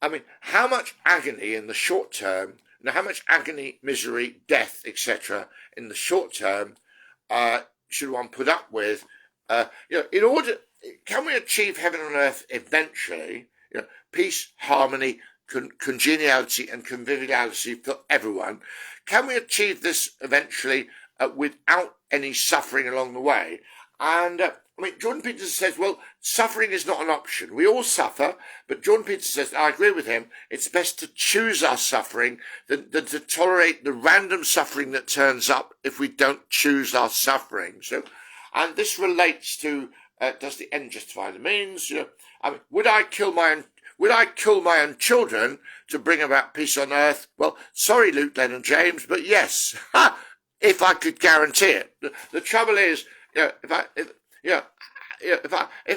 I mean, how much agony in the short term, how much agony, misery, death, etc., in the short term should one put up with? In order, can we achieve heaven on earth eventually? Peace, harmony, congeniality, and conviviality for everyone. Can we achieve this eventually without any suffering along the way? And Jordan Peterson says, well, suffering is not an option. We all suffer, but Jordan Peterson says, I agree with him, it's best to choose our suffering than to tolerate the random suffering that turns up if we don't choose our suffering. So, and this relates to, does the end justify the means? Would I kill my own children to bring about peace on earth? Well, sorry, Luke, Len, and James, but yes, if I could guarantee it. The trouble is, if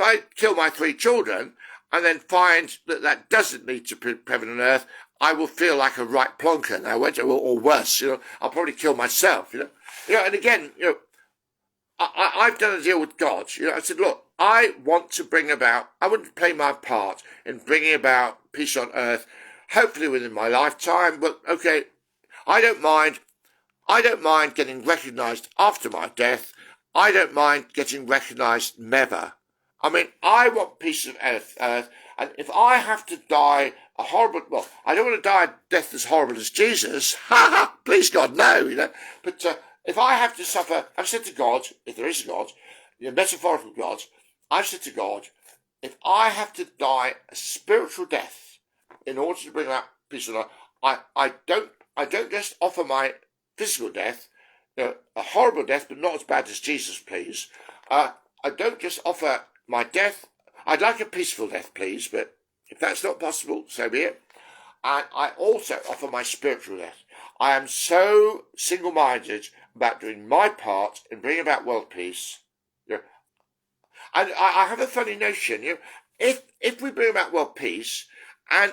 I kill my 3 children and then find that doesn't lead to heaven on earth, I will feel like a right plonker now, or worse. I'll probably kill myself. And again, I've done a deal with God. I said, look, I want to play my part in bringing about peace on earth, hopefully within my lifetime. But okay, I don't mind getting recognised after my death. I don't mind getting recognised never. I want peace of earth, and if I have to die I don't want to die a death as horrible as Jesus. Please God, no, But if I have to suffer, I've said to God, if there is a God, metaphorical God, I've said to God, if I have to die a spiritual death in order to bring about peace on earth, I don't just offer my physical death, a horrible death, but not as bad as Jesus, please. I don't just offer my death. I'd like a peaceful death, please, but if that's not possible, so be it. And I also offer my spiritual death. I am so single-minded about doing my part in bringing about world peace. And I have a funny notion, if we bring about world peace, and,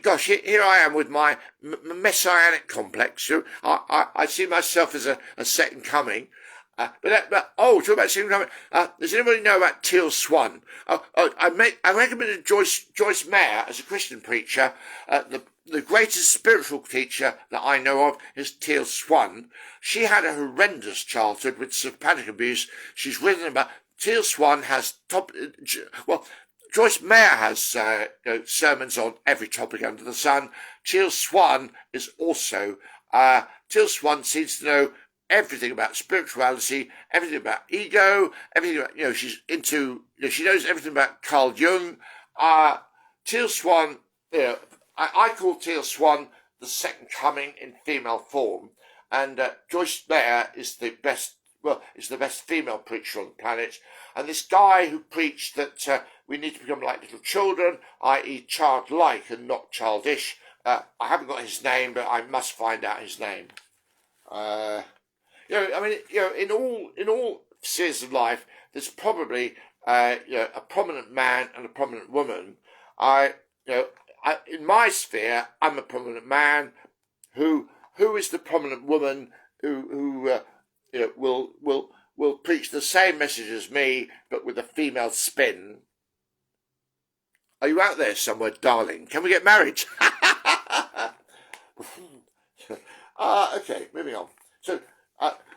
gosh, here I am with my messianic complex. I see myself as a second coming. Talk about second coming. Does anybody know about Teal Swan? I recommended Joyce Meyer as a Christian preacher. The greatest spiritual teacher that I know of is Teal Swan. She had a horrendous childhood with psychopathic abuse. She's written about. Teal Swan has Joyce Meyer has sermons on every topic under the sun. Teal Swan is also, Teal Swan seems to know everything about spirituality, everything about ego, everything about, she's into, she knows everything about Carl Jung. Teal Swan, I call Teal Swan the second coming in female form. And Joyce Meyer is the best female preacher on the planet. And this guy who preached that we need to become like little children, i.e. childlike and not childish. I haven't got his name, but I must find out his name. In all spheres of life, there's probably a prominent man and a prominent woman. In my sphere, I'm a prominent man. Who is the prominent woman who will preach the same message as me, but with a female spin? Are you out there somewhere, darling? Can we get married? Okay, moving on. So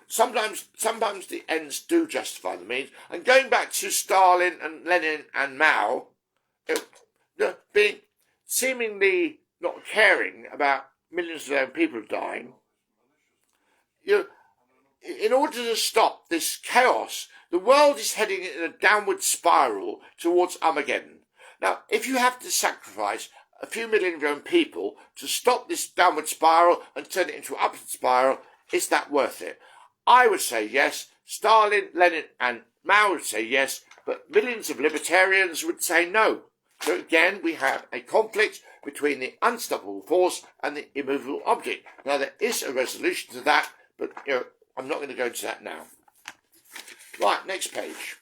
sometimes the ends do justify the means. And going back to Stalin and Lenin and Mao, being seemingly not caring about millions of their own people dying, in order to stop this chaos, the world is heading in a downward spiral towards Armageddon. Now, if you have to sacrifice a few million of your own people to stop this downward spiral and turn it into an upward spiral, is that worth it? I would say yes. Stalin, Lenin and Mao would say yes, but millions of libertarians would say no. So again, we have a conflict between the unstoppable force and the immovable object. Now, there is a resolution to that, but I'm not going to go into that now. Right, next page.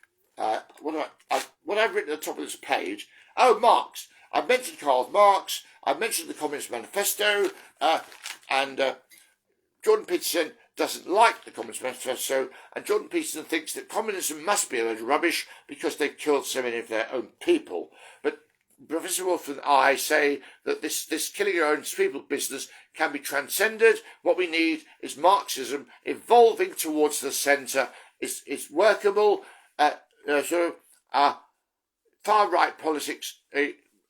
What I've written at the top of this page. Oh, Marx. I've mentioned Karl Marx. I've mentioned the Communist Manifesto. And Jordan Peterson doesn't like the Communist Manifesto. And Jordan Peterson thinks that communism must be a load of rubbish because they've killed so many of their own people. But Professor Wolf and I say that this killing your own people business can be transcended. What we need is Marxism evolving towards the centre. It's workable. Far right politics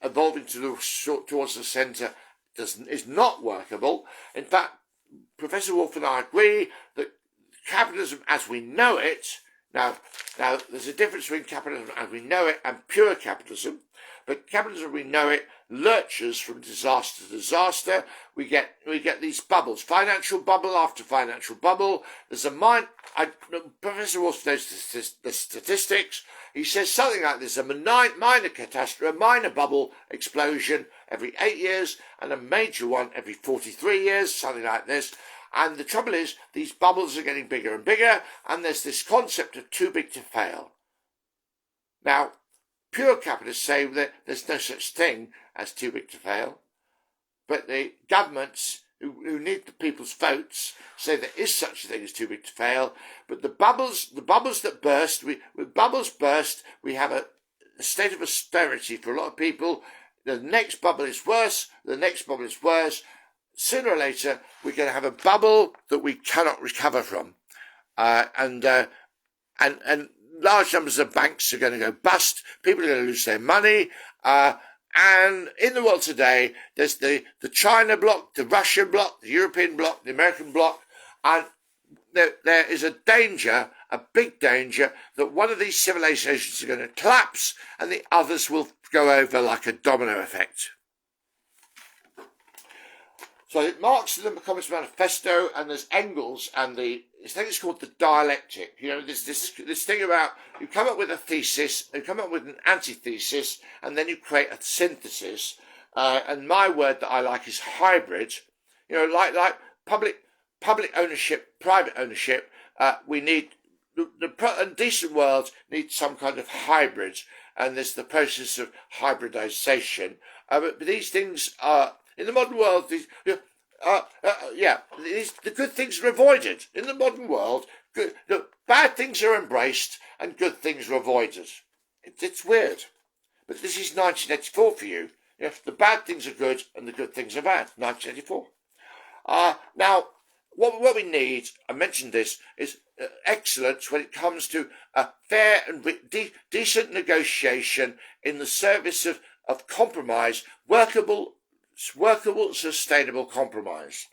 evolving towards the centre is not workable. In fact, Professor Wolf and I agree that capitalism as we know it, now there's a difference between capitalism as we know it and pure capitalism, but capitalism we know it lurches from disaster to disaster. We get these bubbles, financial bubble after financial bubble. There's Professor Wolf knows the statistics. He says something like this: a minor catastrophe, a minor bubble explosion every 8 years, and a major one every 43 years, something like this. And the trouble is, these bubbles are getting bigger and bigger, and there's this concept of too big to fail. Now, pure capitalists say that there's no such thing as too big to fail, but the governments who need the people's votes say there is such a thing as too big to fail. But the bubbles that burst, when bubbles burst, we have a state of austerity for a lot of people. The next bubble is worse. The next bubble is worse. Sooner or later, we're going to have a bubble that we cannot recover from, and large numbers of banks are going to go bust. People are going to lose their money. And in the world today, there's the China bloc, the Russian bloc, the European bloc, the American bloc, and there is a danger, a big danger, that one of these civilizations are going to collapse and the others will go over like a domino effect. So Marx in the Communist Manifesto, and there's Engels, and I think it's called the dialectic. You know, this thing about you come up with a thesis, you come up with an antithesis, and then you create a synthesis. And my word that I like is hybrid. You know, like public ownership, private ownership. We need the decent world needs some kind of hybrid, and there's the process of hybridization. But these things are. In the modern world, the good things are avoided. In the modern world, bad things are embraced and good things are avoided. It's weird. But this is 1984 for you. The bad things are good and the good things are bad. 1984. Now, what we need, I mentioned this, is excellence when it comes to a fair and decent negotiation in the service of compromise, workable, sustainable compromise.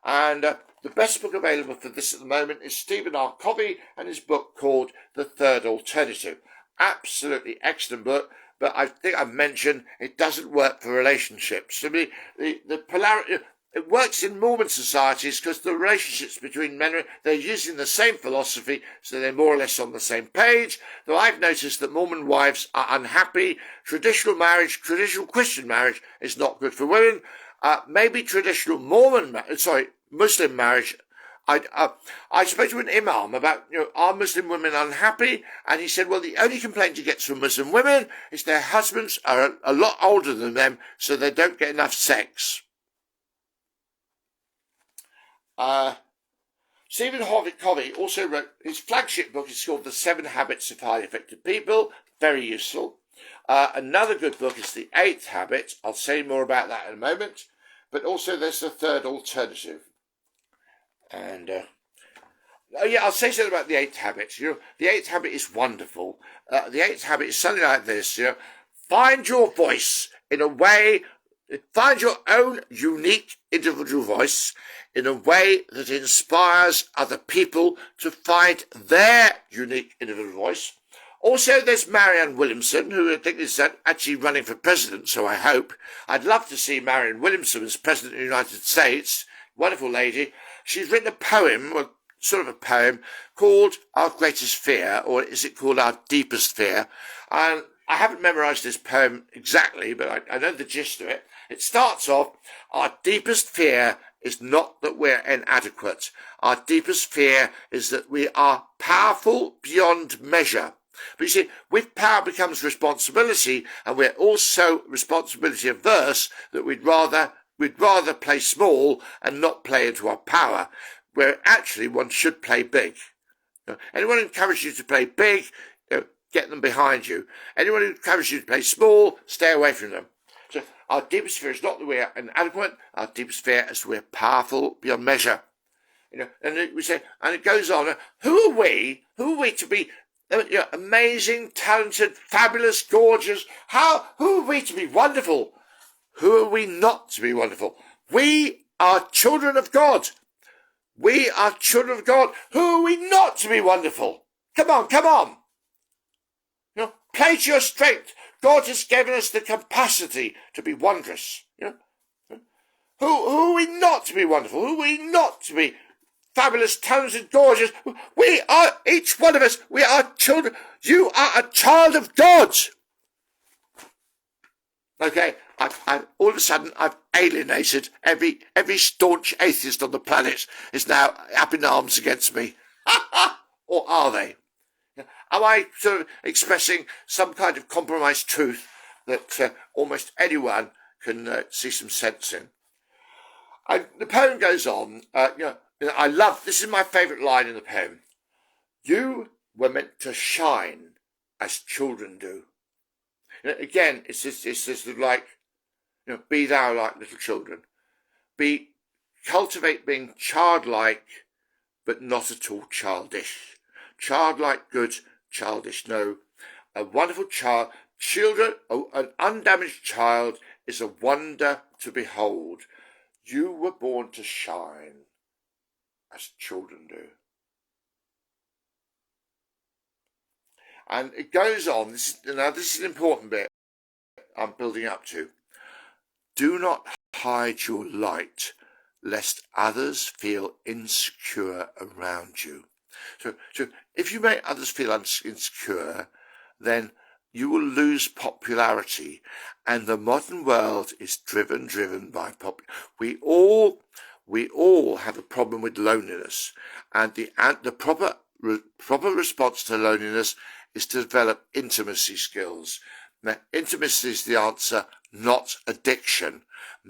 And the best book available for this at the moment is Stephen R. Covey and his book called The Third Alternative. Absolutely excellent book, but I think I've mentioned it doesn't work for relationships. I mean, the polarity, it works in Mormon societies because the relationships between men, they're using the same philosophy, so they're more or less on the same page. Though I've noticed that Mormon wives are unhappy. Traditional Christian marriage is not good for women. Maybe traditional Muslim marriage. I spoke to an imam about, are Muslim women unhappy? And he said, well, the only complaint he gets from Muslim women is their husbands are a lot older than them, so they don't get enough sex. Stephen Covey also wrote his flagship book. It's called The 7 Habits of Highly Effective People. Very useful. Another good book is The 8th Habit. I'll say more about that in a moment. But also there's The Third Alternative. And I'll say something about The 8th Habit. The 8th Habit is wonderful. The 8th Habit is something like this. Find your voice in a way. Find your own unique individual voice in a way that inspires other people to find their unique individual voice. Also, there's Marianne Williamson, who I think is actually running for president, so I hope. I'd love to see Marianne Williamson as president of the United States. Wonderful lady. She's written a poem, well, sort of a poem, called Our Greatest Fear, or is it called Our Deepest Fear? And I haven't memorised this poem exactly, but I know the gist of it. It starts off, our deepest fear is not that we're inadequate. Our deepest fear is that we are powerful beyond measure. But you see, with power becomes responsibility, and we're also responsibility averse, that we'd rather play small and not play into our power, where actually one should play big. Anyone encourage you to play big, get them behind you. Anyone who encourages you to play small, stay away from them. So our deepest fear is not that we're inadequate. Our deepest fear is that we're powerful beyond measure. And we say, and it goes on. Who are we? Who are we to be amazing, talented, fabulous, gorgeous? Who are we to be wonderful? Who are we not to be wonderful? We are children of God. We are children of God. Who are we not to be wonderful? Come on. Play to your strength. God has given us the capacity to be wondrous. Who are we not to be wonderful? Who are we not to be fabulous, talented, gorgeous? We are, each one of us, we are children. You are a child of God. Okay, all of a sudden I've alienated every staunch atheist on the planet is now up in arms against me. Or are they? Am I sort of expressing some kind of compromised truth that almost anyone can see some sense in? And the poem goes on. I love, this is my favourite line in the poem. You were meant to shine as children do. Again, it's this like, be thou like little children. Cultivate being childlike, but not at all childish. Childlike good, childish no. A wonderful child. Children, an undamaged child is a wonder to behold. You were born to shine as children do. And it goes on. This is an important bit I'm building up to. Do not hide your light, lest others feel insecure around you. So if you make others feel insecure, then you will lose popularity. And the modern world is driven by popularity. We all have a problem with loneliness, and the proper response to loneliness is to develop intimacy skills. Now, intimacy is the answer, not addiction.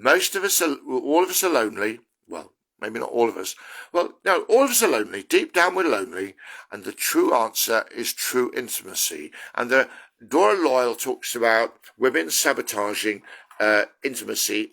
All of us are lonely. Well, maybe not all of us. Well, no, all of us are lonely. Deep down we're lonely, and the true answer is true intimacy. And Dora Loyal talks about women sabotaging intimacy